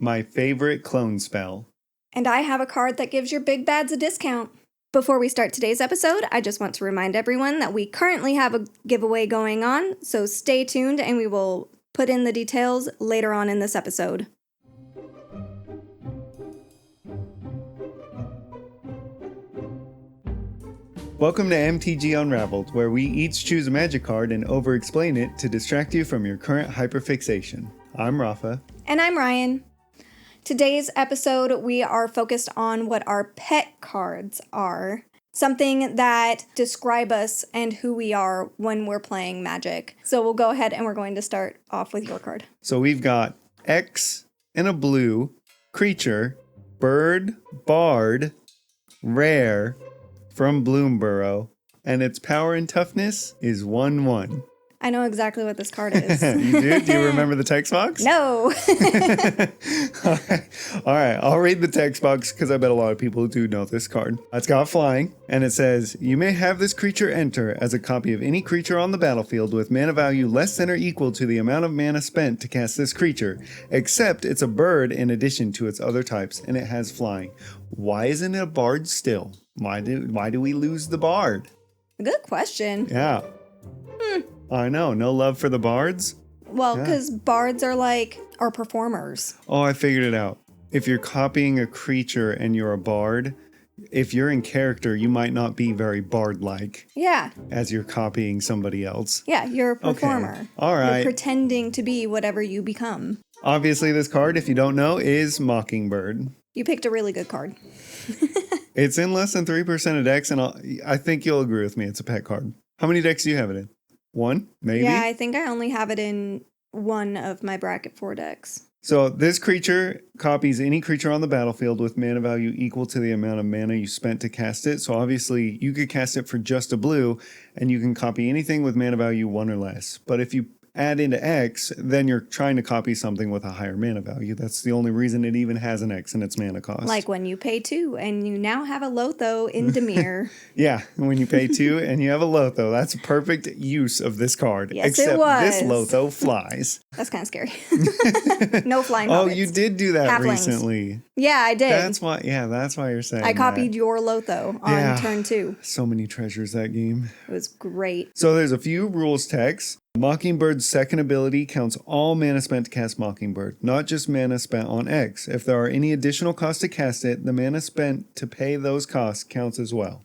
my favorite clone spell. And I have a card that gives your big bads a discount. Before we start today's episode, I just want to remind everyone that we currently have a giveaway going on, so stay tuned and we will put in the details later on in this episode. Welcome to MTG Unraveled, where we each choose a magic card and over-explain it to distract you from your current hyperfixation. I'm Rafa. And I'm Ryan. Today's episode, we are focused on what our pet cards are. Something that describe us and who we are when we're playing Magic. So we'll go ahead and we're going to start off with your card. So we've got X in a blue, creature, bird, bard, rare, from Bloomborough, and its power and toughness is 1/1. I know exactly what this card is. You do? Do you remember the text box? No. All right. I'll read the text box because I bet a lot of people do know this card. It's got flying, and it says, you may have this creature enter as a copy of any creature on the battlefield with mana value less than or equal to the amount of mana spent to cast this creature, except it's a bird in addition to its other types, and it has flying. Why isn't it a bard still? Why do we lose the bard? Good question. Yeah. I know. No love for the bards? Well, because bards are performers. Oh, I figured it out. If you're copying a creature and you're a bard, if you're in character, you might not be very bard-like. Yeah. As you're copying somebody else. Yeah, you're a performer. Okay. All right. You're pretending to be whatever you become. Obviously, this card, if you don't know, is Mockingbird. You picked a really good card. It's in less than 3% of decks, and I think you'll agree with me. It's a pet card. How many decks do you have it in? One? Maybe? Yeah, I think I only have it in one of my bracket 4 decks. So this creature copies any creature on the battlefield with mana value equal to the amount of mana you spent to cast it. So obviously you could cast it for just a blue, and you can copy anything with mana value 1 or less. But if you add into X, then you're trying to copy something with a higher mana value. That's the only reason it even has an X in its mana cost. Like when you pay 2 and you now have a Lotho in Demir. Yeah, when you pay 2 and you have a Lotho, that's perfect use of this card. Yes, except it was. This Lotho flies. That's kind of scary. No flying Oh, hobbits. you did do that Halflings. Recently. Yeah, I did. That's why you're saying I copied your Lotho on turn 2. So many treasures that game. It was great. So there's a few rules text. Mockingbird's second ability counts all mana spent to cast Mockingbird, not just mana spent on X. If there are any additional costs to cast it, the mana spent to pay those costs counts as well.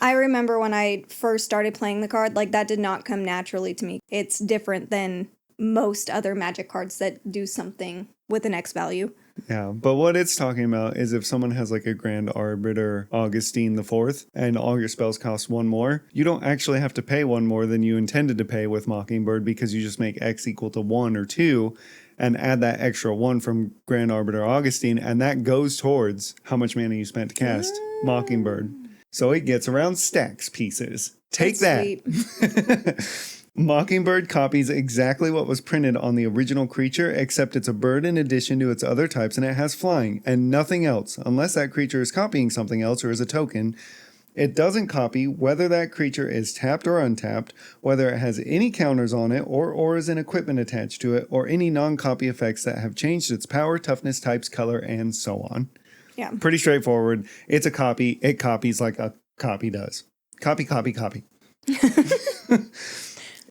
I remember when I first started playing the card, that did not come naturally to me. It's different than most other Magic cards that do something with an X value. Yeah, but what it's talking about is if someone has a Grand Arbiter Augustine IV and all your spells cost 1 more, you don't actually have to pay 1 more than you intended to pay with Mockingbird because you just make X equal to 1 or 2 and add that extra 1 from Grand Arbiter Augustine, and that goes towards how much mana you spent to cast Mockingbird. So it gets around stacks pieces. Take that. Mockingbird copies exactly what was printed on the original creature, except it's a bird in addition to its other types and it has flying, and nothing else, unless that creature is copying something else or is a token. It doesn't copy whether that creature is tapped or untapped, whether it has any counters on it or auras and equipment attached to it, or any non-copy effects that have changed its power, toughness, types, color, and so on. Yeah. Pretty straightforward. It's a copy. It copies like a copy does. Copy, copy, copy.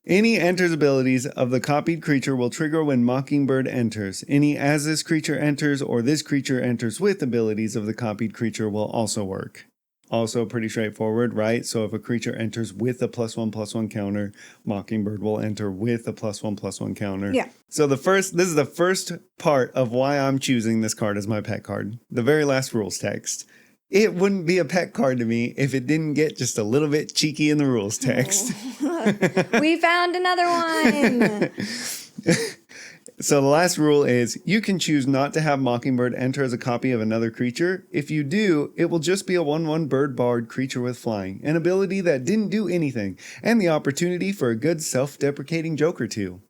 Any enters abilities of the copied creature will trigger when Mockingbird enters. Any as this creature enters or this creature enters with abilities of the copied creature will also work. Also pretty straightforward, right? So if a creature enters with a +1/+1 counter, Mockingbird will enter with a +1/+1 counter. Yeah. So this is the first part of why I'm choosing this card as my pet card. The very last rules text. It wouldn't be a pet card to me if it didn't get just a little bit cheeky in the rules text. We found another one. So the last rule is you can choose not to have Mockingbird enter as a copy of another creature. If you do, it will just be a 1/1 bird bard creature with flying, an ability that didn't do anything, and the opportunity for a good self-deprecating joke or two.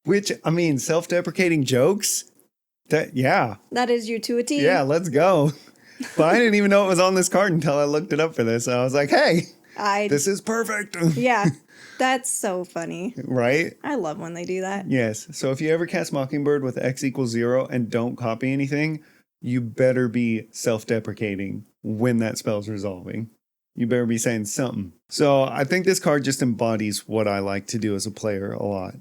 Which, self-deprecating jokes? That is you to a T. Yeah, let's go. But I didn't even know it was on this card until I looked it up for this. I was like, hey, this is perfect. Yeah. That's so funny. Right? I love when they do that. Yes. So if you ever cast Mockingbird with X equals 0 and don't copy anything, you better be self-deprecating when that spell's resolving. You better be saying something. So I think this card just embodies what I like to do as a player a lot.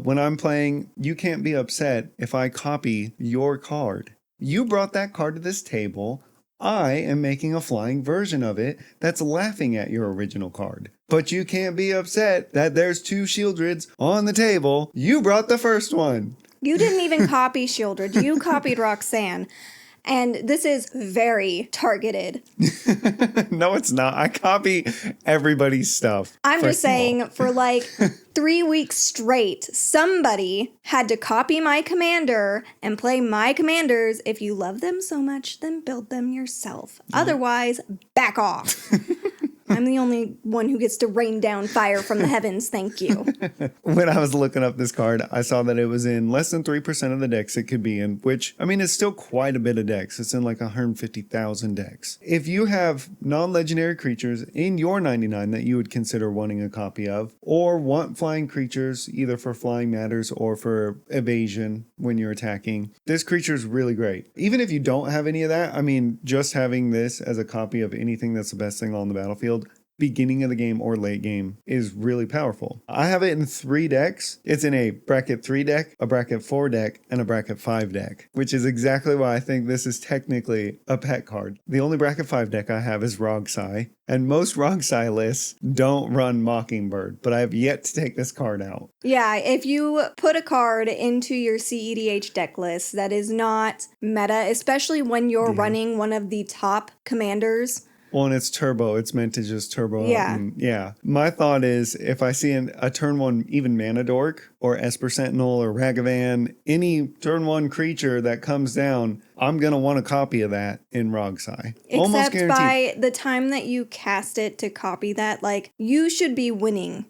When I'm playing, you can't be upset if I copy your card. You brought that card to this table. I am making a flying version of it that's laughing at your original card. But you can't be upset that there's 2 Shieldreds on the table. You brought the first one. You didn't even copy Shieldred. You copied Roxanne. And this is very targeted. No, it's not. I copy everybody's stuff. I'm just saying, for like 3 weeks straight, somebody had to copy my commander and play my commanders. If you love them so much, then build them yourself. Otherwise, back off. I'm the only one who gets to rain down fire from the heavens. Thank you. When I was looking up this card, I saw that it was in less than 3% of the decks it could be in, which, I mean, it's still quite a bit of decks. It's in like 150,000 decks. If you have non-legendary creatures in your 99 that you would consider wanting a copy of, or want flying creatures either for flying matters or for evasion when you're attacking, this creature is really great. Even if you don't have any of that, I mean, just having this as a copy of anything that's the best thing on the battlefield, beginning of the game or late game, is really powerful. I have it in 3 decks. It's in a bracket 3 deck, a bracket 4 deck, and a bracket 5 deck, which is exactly why I think this is technically a pet card. The only bracket 5 deck I have is Rogsai, and most Rogsai lists don't run Mockingbird, but I have yet to take this card out. Yeah, if you put a card into your CEDH deck list that is not meta, especially when you're running one of the top commanders. Well, and it's turbo. It's meant to just turbo Yeah. out. And, yeah. My thought is if I see a turn 1 even Mana Dork or Esper Sentinel or Ragavan, any turn 1 creature that comes down, I'm going to want a copy of that in Rogsai. Almost Except guaranteed. by the time that you cast it to copy that, like, you should be winning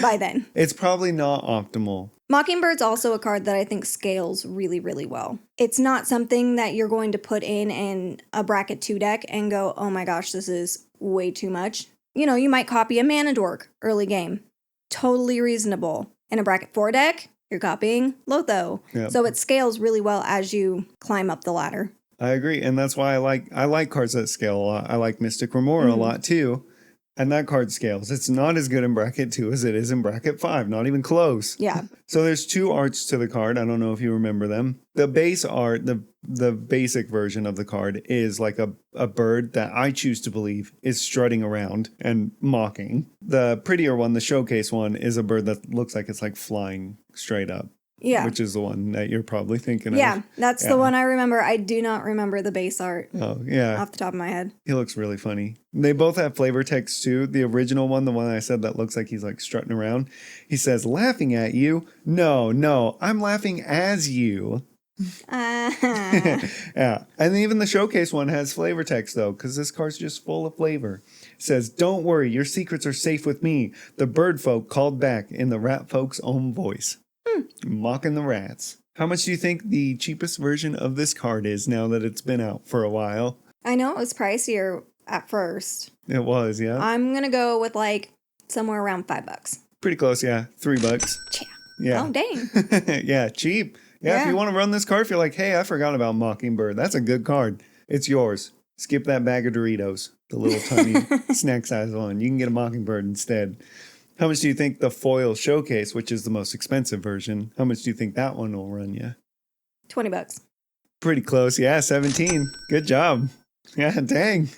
by then. It's probably not optimal. Mockingbird's also a card that I think scales really, really well. It's not something that you're going to put in a bracket 2 deck and go, oh my gosh, this is way too much. You know, you might copy a Mana Dork early game. Totally reasonable. In a bracket 4 deck, you're copying Lotho. Yep. So it scales really well as you climb up the ladder. I agree. And that's why I like cards that scale a lot. I like Mystic Remora a lot too. And that card scales. It's not as good in bracket 2 as it is in bracket 5. Not even close. Yeah. So there's 2 arts to the card. I don't know if you remember them. The base art, the basic version of the card is like a bird that I choose to believe is strutting around and mocking. The prettier one, the showcase one, is a bird that looks like it's like flying straight up. Yeah. Which is the one that you're probably thinking of. Yeah, that's the one I remember. I do not remember the base art Oh, yeah. off the top of my head. He looks really funny. They both have flavor text too. The original one, the one I said that looks like he's like strutting around, he says, laughing at you? No, I'm laughing as you. Yeah. And even the showcase one has flavor text though, because this card's just full of flavor. It says, don't worry, your secrets are safe with me. The bird folk called back in the rat folk's own voice. Mocking the rats. How much do you think the cheapest version of this card is now that it's been out for a while? I know it was pricier at first. It was, yeah. I'm going to go with like somewhere around $5. Pretty close, yeah. $3. Yeah. Oh, dang. Yeah, cheap. Yeah, if Yeah. you want to run this card, if you're like, hey, I forgot about Mockingbird. That's a good card. It's yours. Skip that bag of Doritos, the little tiny snack size one. You can get a Mockingbird instead. How much do you think the foil showcase, which is the most expensive version, how much do you think that one will run you? $20. Pretty close. Yeah, 17. Good job. Yeah, dang.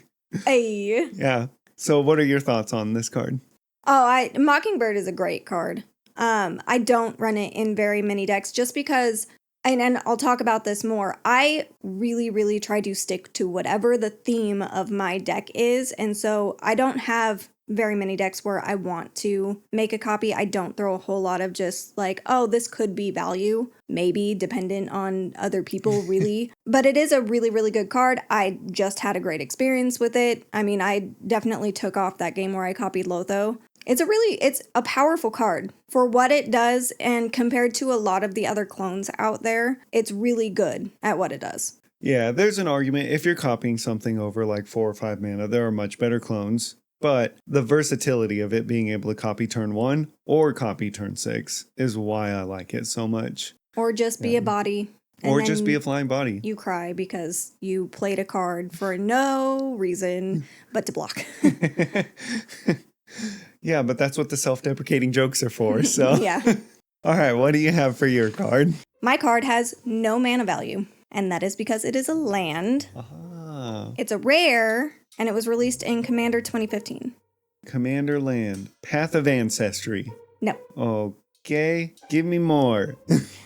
Hey. Yeah. So what are your thoughts on this card? Oh, Mockingbird is a great card. I don't run it in very many decks just because, and I'll talk about this more, I really, really try to stick to whatever the theme of my deck is. And so I don't have very many decks where I want to make a copy. I don't throw a whole lot of just like, oh, this could be value, maybe dependent on other people really. But it is a really, really good card. I just had a great experience with it. I mean, I definitely took off that game where I copied Lotho. It's a powerful card for what it does, and compared to a lot of the other clones out there, it's really good at what it does. Yeah, there's an argument. If you're copying something over like 4 or 5 mana, there are much better clones. But the versatility of it being able to copy turn 1 or copy turn 6 is why I like it so much. Or just be a body. Or just be a flying body. You cry because you played a card for no reason but to block. Yeah, but that's what the self-deprecating jokes are for, so. Yeah. All right, what do you have for your card? My card has no mana value, and that is because it is a land. Ah. It's a rare, and it was released in Commander 2015. Commander land. Path of Ancestry. No. Okay, give me more.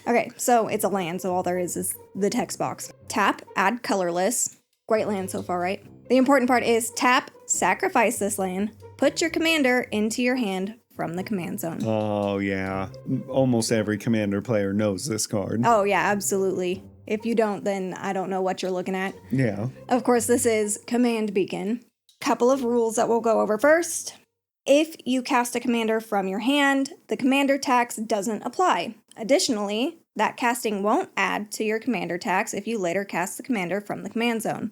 Okay, so it's a land, so all there is the text box. Tap, add colorless. Great land so far, right? The important part is tap, sacrifice this land, put your commander into your hand from the command zone. Oh, yeah. Almost every Commander player knows this card. Oh, yeah, absolutely. If you don't, then I don't know what you're looking at. Yeah. Of course, this is Command Beacon. Couple of rules that we'll go over first. If you cast a commander from your hand, the commander tax doesn't apply. Additionally, that casting won't add to your commander tax if you later cast the commander from the command zone.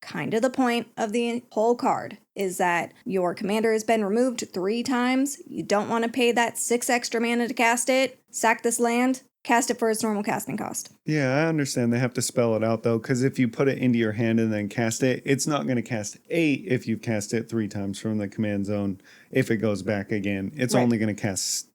Kind of the point of the whole card is that your commander has been removed 3 times. You don't want to pay that 6 extra mana to cast it. Sack this land, cast it for its normal casting cost. Yeah, I understand they have to spell it out, though, because if you put it into your hand and then cast it, it's not going to cast 8 if you cast it 3 times from the command zone. If it goes back again, it's Right. only going to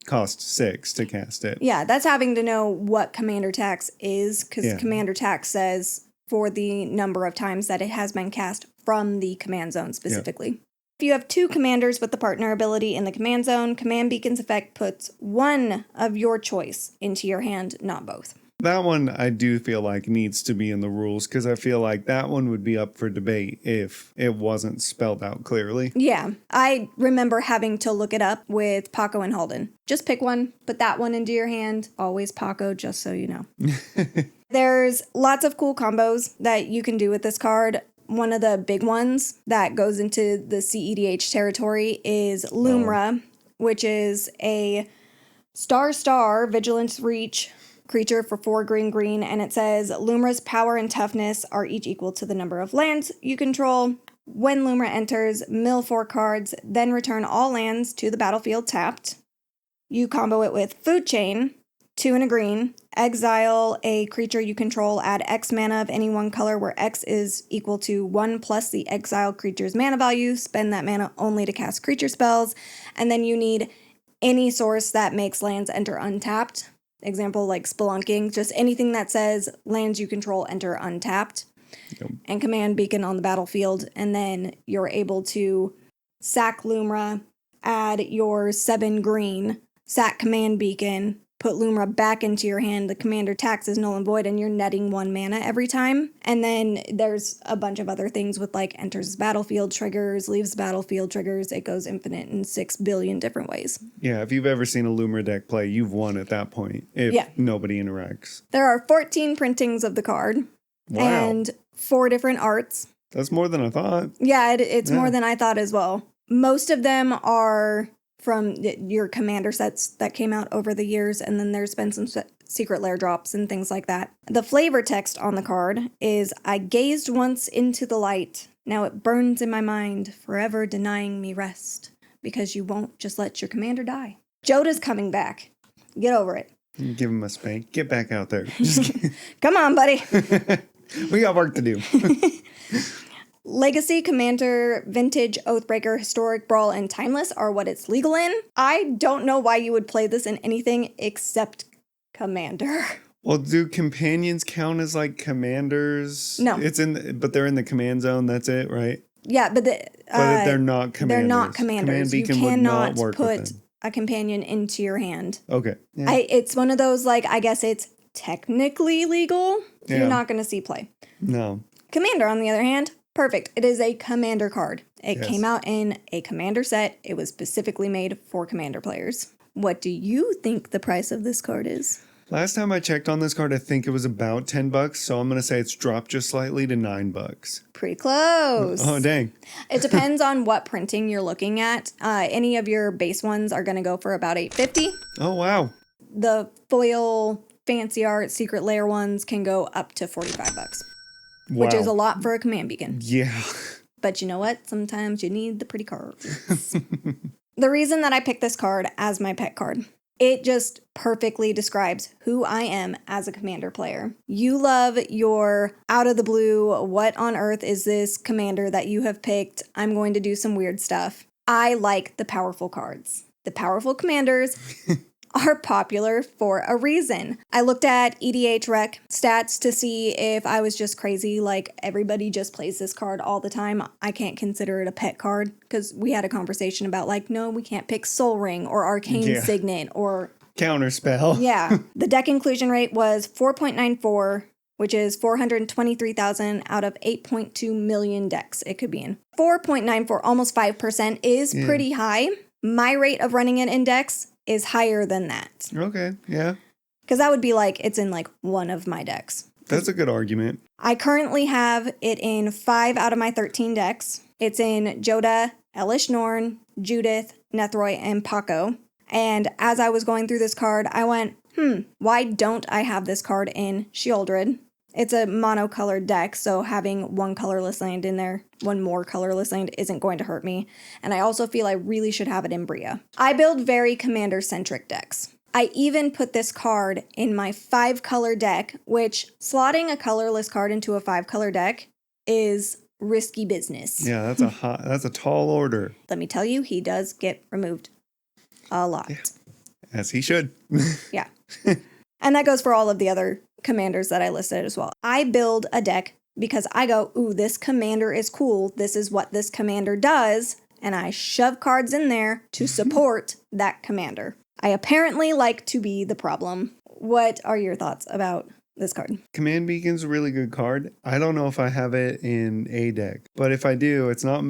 cost 6 to cast it. Yeah, that's having to know what commander tax is, because Yeah. commander tax says for the number of times that it has been cast from the command zone specifically. If you have 2 commanders with the partner ability in the command zone, Command Beacon's effect puts 1 of your choice into your hand, not both. That one I do feel like needs to be in the rules, because I feel like that one would be up for debate if it wasn't spelled out clearly. Yeah, I remember having to look it up with Paco and Halden. Just pick one, put that one into your hand. Always Paco, just so you know. There's lots of cool combos that you can do with this card. One of the big ones that goes into the CEDH territory is Lumra, which is a star Vigilance Reach creature for 4 green, and it says Lumra's power and toughness are each equal to the number of lands you control. When Lumra enters, mill 4 cards, then return all lands to the battlefield tapped. You combo it with Food Chain, 2 and a green. Exile a creature you control, add X mana of any one color where X is equal to 1 plus the exiled creature's mana value. Spend that mana only to cast creature spells. And then you need any source that makes lands enter untapped. Example like Spelunking, just anything that says lands you control enter untapped. Yep. And Command Beacon on the battlefield. And then you're able to sack Lumra, add your 7 green, sack Command Beacon, put Lumra back into your hand. The commander tax is null and void, and you're netting 1 mana every time. And then there's a bunch of other things with like enters battlefield triggers, leaves battlefield triggers. It goes infinite in 6 billion different ways. Yeah, if you've ever seen a Lumra deck play, you've won at that point if nobody interacts. There are 14 printings of the card. Wow. And 4 different arts. That's more than I thought. Yeah, it's more than I thought as well. Most of them are from your commander sets that came out over the years, and then there's been some secret lair drops and things like that. The flavor text on the card is, I gazed once into the light. Now it burns in my mind, forever denying me rest, because you won't just let your commander die. Joda's coming back. Get over it. Give him a spank. Get back out there. Come on, buddy. We got work to do. Legacy, Commander, Vintage, Oathbreaker, Historic, Brawl, and Timeless are what it's legal in. I don't know why you would play this in anything except Commander. Well, do companions count as like commanders? No. But they're in the command zone. That's it, right? Yeah, but They're not commanders. They're not commanders. Command Beacon you would cannot not work with put them. a companion into your hand. Okay. Yeah. It's one of those, like, I guess it's technically legal. Yeah. You're not going to see play. No. Commander, on the other hand, perfect. It is a commander card. It Yes. came out in a commander set. It was specifically made for commander players. What do you think the price of this card is? Last time I checked on this card, I think it was about $10, so I'm going to say it's dropped just slightly to $9. Pretty close. Oh, dang. It depends on what printing you're looking at. Any of your base ones are going to go for about $8.50. Oh, wow. The foil, fancy art, secret layer ones can go up to $45, Wow. which is a lot for a command beacon. Yeah. But you know what? Sometimes you need the pretty cards. The reason that I picked this card as my pet card, it just perfectly describes who I am as a Commander player. You love your out of the blue, what on earth is this commander that you have picked? I'm going to do some weird stuff. I like the powerful cards. The powerful commanders are popular for a reason. I looked at EDH Rec stats to see if I was just crazy, like everybody just plays this card all the time. I can't consider it a pet card because we had a conversation about like, no, we can't pick Soul Ring or Arcane Signet or Counterspell. Yeah. The deck inclusion rate was 4.94, which is 423,000 out of 8.2 million decks it could be in. 4.94, almost 5% is pretty high. My rate of running an index is higher than that. Okay, yeah. Because that would be like, it's in like one of my decks. That's a good argument. I currently have it in 5 out of my 13 decks. It's in Joda, Elish Norn, Judith, Nethroy, and Paco. And as I was going through this card, I went, why don't I have this card in Sheoldred? It's a monocolored deck, so having one colorless land in there, one more colorless land isn't going to hurt me. And I also feel I really should have it in Bria. I build very commander-centric decks. I even put this card in my 5-color deck, which slotting a colorless card into a 5-color deck is risky business. Yeah, that's a tall order. Let me tell you, he does get removed a lot. Yeah. As he should. Yeah. And that goes for all of the other commanders that I listed as well. I build a deck because I go, ooh, this commander is cool. This is what this commander does. And I shove cards in there to support that commander. I apparently like to be the problem. What are your thoughts about this card? Command Beacon's a really good card. I don't know if I have it in a deck, but if I do, it's not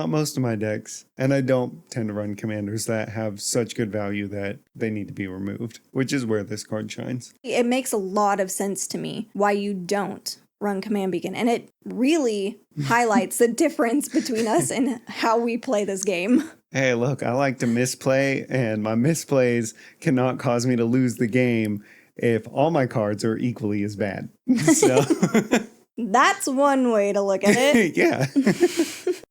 most of my decks, and I don't tend to run commanders that have such good value that they need to be removed, which is where this card shines. It makes a lot of sense to me why you don't run Command Beacon, and it really highlights the difference between us and how we play this game. Hey, look, I like to misplay, and my misplays cannot cause me to lose the game if all my cards are equally as bad. So that's one way to look at it. Yeah.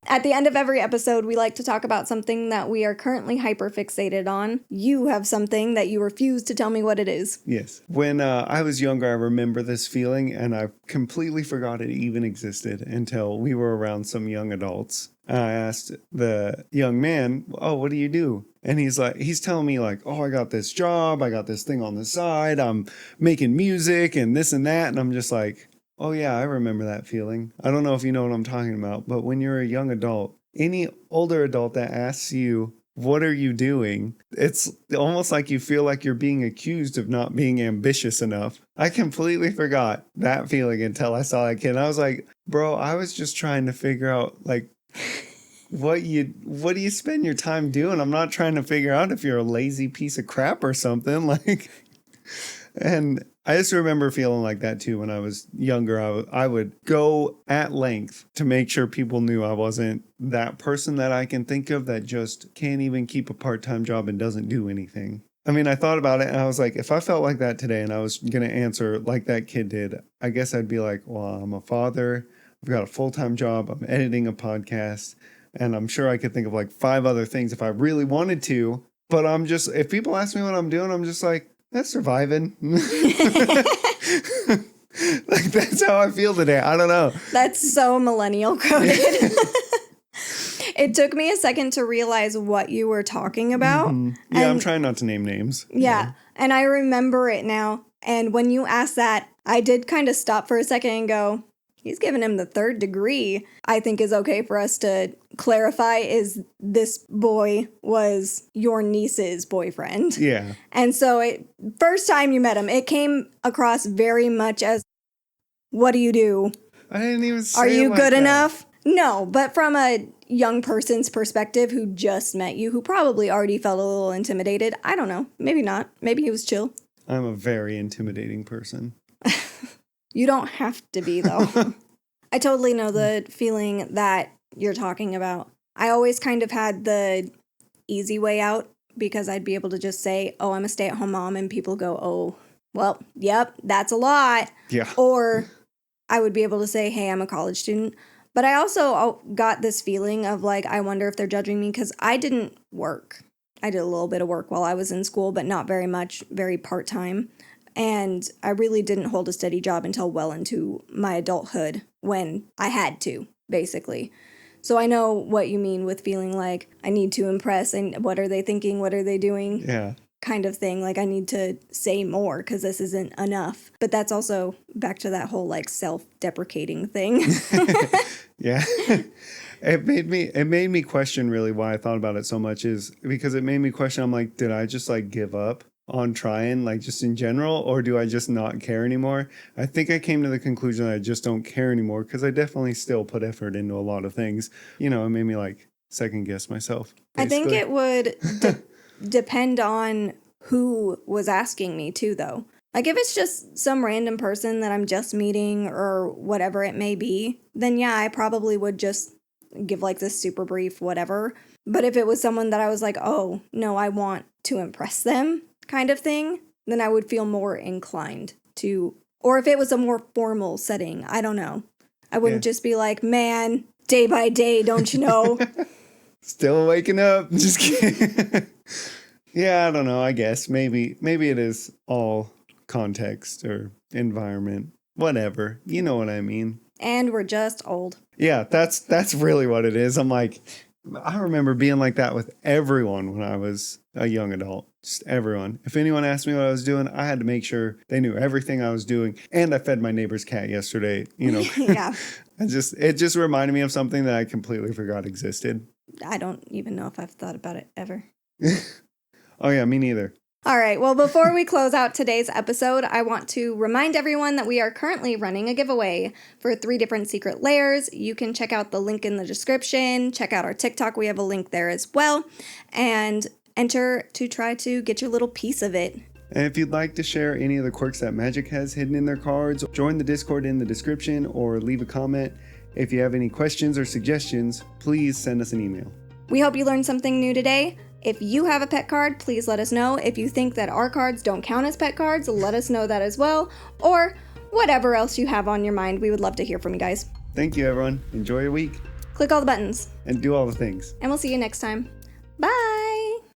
At the end of every episode, we like to talk about something that we are currently hyper-fixated on. You have something that you refuse to tell me what it is. Yes. When I was younger, I remember this feeling, and I completely forgot it even existed until we were around some young adults. And I asked the young man, oh, what do you do? And he's telling me like, oh, I got this job. I got this thing on the side. I'm making music and this and that. And I'm just like, oh, yeah, I remember that feeling. I don't know if you know what I'm talking about, but when you're a young adult, any older adult that asks you, what are you doing? It's almost like you feel like you're being accused of not being ambitious enough. I completely forgot that feeling until I saw that kid. And I was like, bro, I was just trying to figure out like, what do you spend your time doing? I'm not trying to figure out if you're a lazy piece of crap or something. Like, and I just remember feeling like that too when I was younger. I would go at length to make sure people knew I wasn't that person that I can think of that just can't even keep a part-time job and doesn't do anything. I mean, I thought about it and I was like, if I felt like that today and I was going to answer like that kid did, I guess I'd be like, well, I'm a father. I've got a full-time job. I'm editing a podcast. And I'm sure I could think of like 5 other things if I really wanted to. But if people ask me what I'm doing, I'm just like, that's surviving. Like, that's how I feel today. I don't know. That's so millennial coded. It took me a second to realize what you were talking about. Mm-hmm. Yeah, I'm trying not to name names. Yeah, and I remember it now. And when you asked that, I did kind of stop for a second and go, he's giving him the 3rd degree. I think is okay for us to clarify is this boy was your niece's boyfriend. Yeah. And so first time you met him, it came across very much as, what do you do? I didn't even say Are you like good that. enough? No, but from a young person's perspective who just met you, who probably already felt a little intimidated. I don't know. Maybe not. Maybe he was chill. I'm a very intimidating person. You don't have to be, though. I totally know the feeling that you're talking about. I always kind of had the easy way out because I'd be able to just say, oh, I'm a stay-at-home mom, and people go, oh, well, yep, that's a lot. Yeah. Or I would be able to say, hey, I'm a college student. But I also got this feeling of like, I wonder if they're judging me because I didn't work. I did a little bit of work while I was in school, but not very much, very part-time. And I really didn't hold a steady job until well into my adulthood when I had to, basically. So I know what you mean with feeling like I need to impress and what are they thinking, what are they doing? Yeah. Kind of thing. Like I need to say more because this isn't enough. But that's also back to that whole like self-deprecating thing. Yeah. It made me question really why I thought about it so much is because it made me question, I'm like, did I just like give up on trying, like just in general, or do I just not care anymore? I think I came to the conclusion that I just don't care anymore because I definitely still put effort into a lot of things. You know, it made me like second guess myself. Basically. I think it would depend on who was asking me too, though. Like if it's just some random person that I'm just meeting or whatever it may be, then yeah, I probably would just give like this super brief whatever. But if it was someone that I was like, oh, no, I want to impress them kind of thing, then I would feel more inclined to, or if it was a more formal setting, I don't know. I wouldn't just be like, man, day by day, don't you know? Still waking up. Just kidding. Yeah, I don't know. I guess maybe it is all context or environment, whatever. You know what I mean. And we're just old. Yeah, that's really what it is. I'm like, I remember being like that with everyone when I was a young adult. Just everyone. If anyone asked me what I was doing, I had to make sure they knew everything I was doing. And I fed my neighbor's cat yesterday, you know. Yeah. It just reminded me of something that I completely forgot existed. I don't even know if I've thought about it ever. Oh yeah, me neither. All right, well, before we close out today's episode, I want to remind everyone that we are currently running a giveaway for 3 different secret layers. You can check out the link in the description, check out our TikTok, we have a link there as well, and enter to try to get your little piece of it. And if you'd like to share any of the quirks that Magic has hidden in their cards, join the Discord in the description or leave a comment. If you have any questions or suggestions, please send us an email. We hope you learned something new today. If you have a pet card, please let us know. If you think that our cards don't count as pet cards, let us know that as well. Or whatever else you have on your mind, we would love to hear from you guys. Thank you, everyone. Enjoy your week. Click all the buttons. And do all the things. And we'll see you next time. Bye!